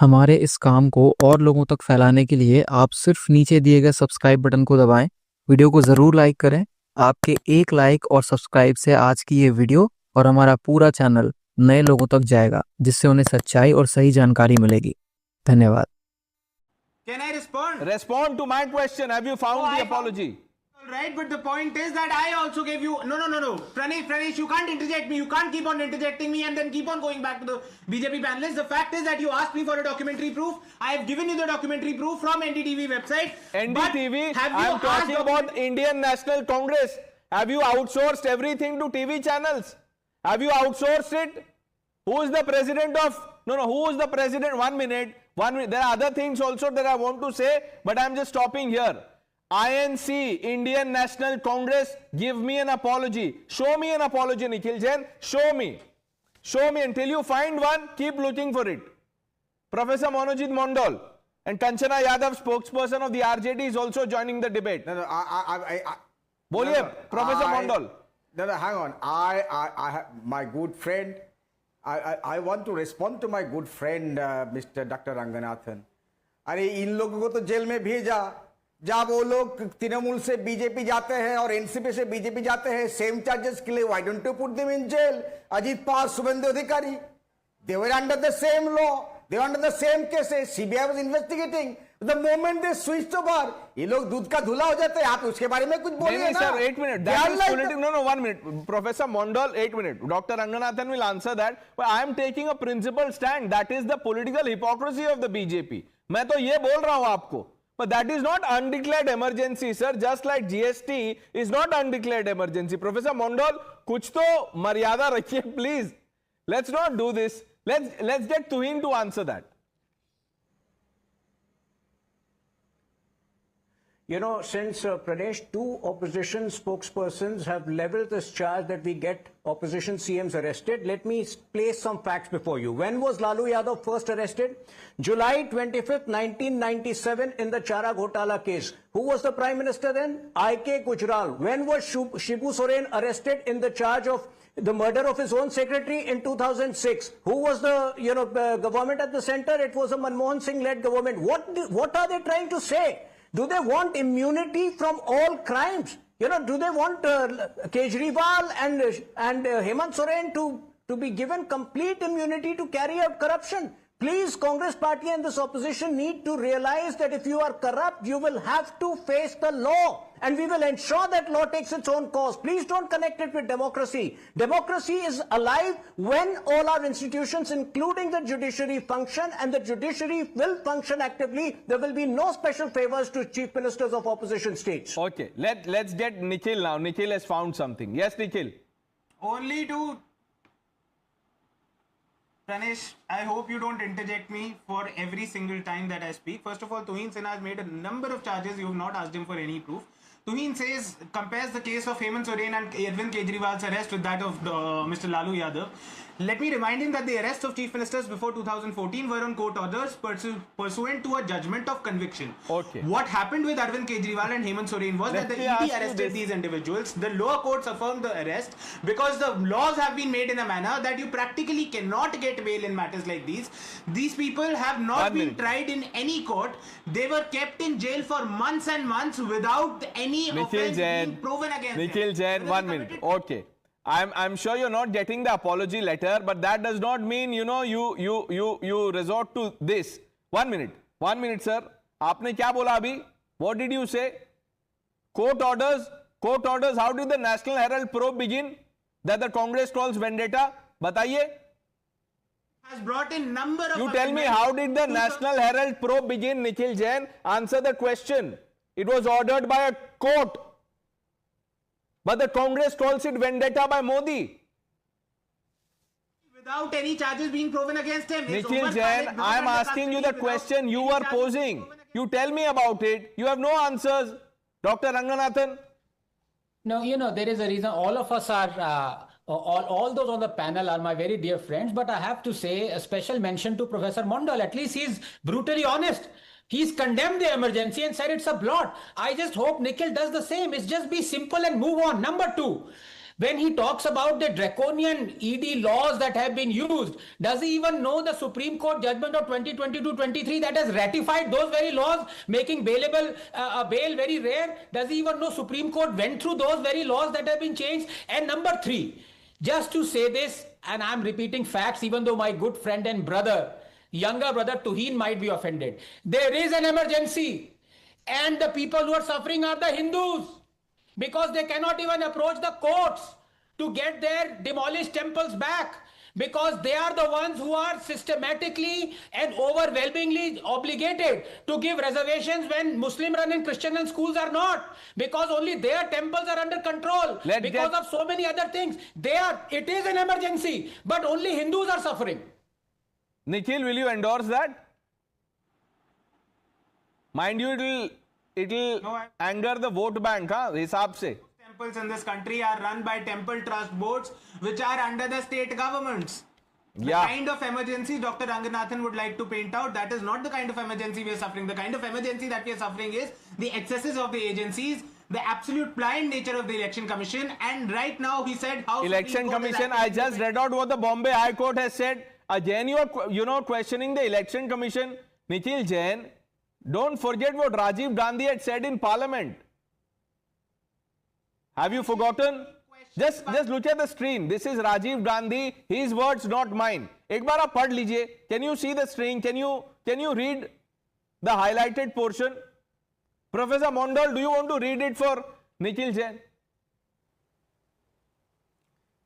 हमारे इस काम को और लोगों तक फैलाने के लिए आप सिर्फ नीचे दिए गए सब्सक्राइब बटन को दबाएं। वीडियो को ज़रूर लाइक करें। आपके एक लाइक और सब्सक्राइब से आज की ये वीडियो और हमारा पूरा चैनल नए लोगों तक जाएगा, जिससे उन्हें सच्चाई और सही जानकारी मिलेगी। धन्यवाद। Can I respond? Respond to my question. Have you found the apology? All right, but the point is that I also gave you. No. Pranesh, you can't interject me. You can't keep on interjecting me and then keep on going back to the BJP panelists. The fact is that you asked me for a documentary proof. I have given you the documentary proof from NDTV website. NDTV, I am talking about Indian National Congress. Have you outsourced everything to TV channels? Have you outsourced it? Who is the president of... No, who is the president? 1 minute. There are other things also that I want to say, but I am just stopping here. INC, Indian National Congress, give me an apology. Show me an apology, Nikhil Jain. Show me. Show me. Until you find one, keep looking for it. Professor Monojit Mondal and Kanchana Yadav, spokesperson of the RJD, is also joining the debate. No, Boliye, Professor Mondal. No, hang on. I my good friend, I want to respond to my good friend, Mr. Dr. Ranganathan. अरे इन लोगों को तो jail में भेजा, जब वो लोग तृणमूल से बीजेपी जाते हैं और एनसीपी से बीजेपी जाते हैं सेम चार्जेस के लिए, why don't you put them in jail? Ajit Pawar, Suvendu Adhikari, they were under the same law, they were under the same cases, CBI was investigating. The moment they switched over, ये लोग दूध का धुला हो जाते हैं. आप उसके बारे में कुछ बोलिए ना. Sir, 8 minutes. That is political. No, 1 minute. Professor Mondal, 8 minutes. Dr. Ranganathan will answer that. But I am taking a principled stand. That is the political hypocrisy of the BJP. मैं तो ये बोल रहा हूँ आपको. But that is not undeclared emergency, sir. Just like GST is not undeclared emergency. Professor Mondal, कुछ तो मर्यादा रखिए, please. Let's not do this. Let's get Tuhin to answer that. You know, since Pradesh, two opposition spokespersons have leveled this charge that we get opposition CMs arrested, let me place some facts before you. When was Lalu Yadav first arrested? July 25th, 1997 in the Chara Ghotala case. Who was the Prime Minister then? I.K. Gujral. When was Shibu Soren arrested in the charge of the murder of his own secretary in 2006? Who was the government at the center? It was a Manmohan Singh-led government. What are they trying to say? Do they want immunity from all crimes? Do they want Kejriwal and Hemant Soren to be given complete immunity to carry out corruption? Please, Congress party and this opposition need to realize that if you are corrupt, you will have to face the law. And we will ensure that law takes its own course. Please don't connect it with democracy. Democracy is alive when all our institutions, including the judiciary, function, and the judiciary will function actively. There will be no special favors to chief ministers of opposition states. Okay, let's get Nikhil now. Nikhil has found something. Yes, Nikhil. Only to Pranesh, I hope you don't interject me for every single time that I speak. First of all, Tuhin Sinha has made a number of charges. You have not asked him for any proof. Tuhin compares the case of Hemant Soren and Arvind Kejriwal's arrest with that of Mr. Lalu Yadav. Let me remind him that the arrests of chief ministers before 2014 were on court orders pursuant to a judgment of conviction. Okay. What happened with Arvind Kejriwal and Hemant Soren was that the ED arrested these individuals. The lower courts affirmed the arrest because the laws have been made in a manner that you practically cannot get bail in matters like these. These people have not been tried in any court. They were kept in jail for months and months without any offense being proven against them. Nikhil Jain, 1 minute. Okay. I'm sure you're not getting the apology letter, but that does not mean, you resort to this. 1 minute, sir. आपने क्या बोला अभी? What did you say? Court orders, how did the National Herald probe begin? That the Congress calls vendetta? बताइए. Has brought in number of... You tell me, how did the National Herald probe begin, Nikhil Jain? Answer the question. It was ordered by a court. But the Congress calls it vendetta by Modi. Without any charges being proven against him. Nikhil Jain, I am asking you the question you were posing. You tell me about it. You have no answers. Dr. Ranganathan? No, there is a reason. All of us are, all those on the panel are my very dear friends. But I have to say a special mention to Professor Mondal. At least he's brutally honest. He's condemned the emergency and said it's a blot. I just hope Nikhil does the same. It's just be simple and move on. Number two, When he talks about the draconian ED laws that have been used, does he even know the Supreme Court judgment of 2022-23 that has ratified those very laws, making bailable bail very rare? Does he even know Supreme Court went through those very laws that have been changed? And number three, just to say this, and I'm repeating facts, even though my good friend and brother, younger brother Tuhin might be offended. There is an emergency, and the people who are suffering are the Hindus, because they cannot even approach the courts to get their demolished temples back, because they are the ones who are systematically and overwhelmingly obligated to give reservations when Muslim run and Christian run schools are not, because only their temples are under control, because of so many other things. It is an emergency, but only Hindus are suffering. Nikhil, will you endorse that? Mind you, it'll No, anger the vote bank, huh? हिसाब से. Temples in this country are run by temple trust boards, which are under the state governments. The Yeah. kind of emergency Dr. Ranganathan would like to paint out, that is not the kind of emergency we are suffering. The kind of emergency that we are suffering is the excesses of the agencies, the absolute blind nature of the Election Commission, and right now he said how Election Supreme Court is Commission, acting I just read out what the Bombay High Court has said. Jain, you are questioning the Election Commission. Nikhil Jain, don't forget what Rajiv Gandhi had said in Parliament. Have you forgotten? Just look at the screen. This is Rajiv Gandhi. His words, not mine. एक बार आप पढ़ लीजिए. Can you see the screen? Can you read the highlighted portion? Professor Mondal, do you want to read it for Nikhil Jain?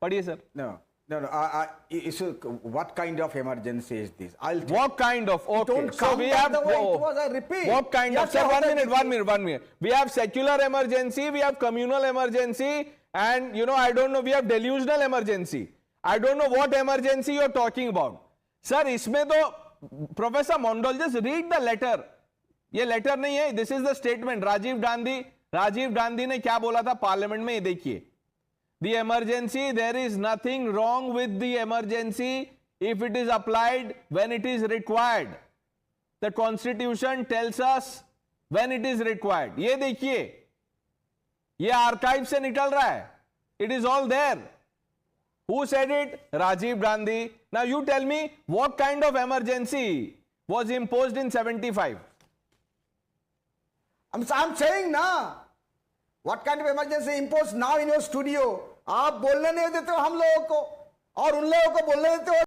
पढ़िए sir. No. What kind of emergency is this? What kind of? Okay. Don't So count we that have. the way it was, I repeat. What kind You of? have to Sir, have one minute. We have secular emergency, we have communal emergency, and I don't know, we have delusional emergency. I don't know what emergency you're talking about. Sir, इसमें तो Professor Mondal, just read the letter. ये letter नहीं है. This is the statement. Rajiv Gandhi ने क्या बोला था parliament में, ये देखिए. The emergency, there is nothing wrong with the emergency if it is applied when it is required. The constitution tells us when it is required. ये देखिए, ये archive से निकल रहा है. It is all there. Who said it? Rajiv Gandhi. Now you tell me what kind of emergency was imposed in 75? I'm saying ना, what kind of emergency imposed now in your studio? आप बोलने नहीं देते हो हम लोगों को और उन लोगों को बोलने देते हो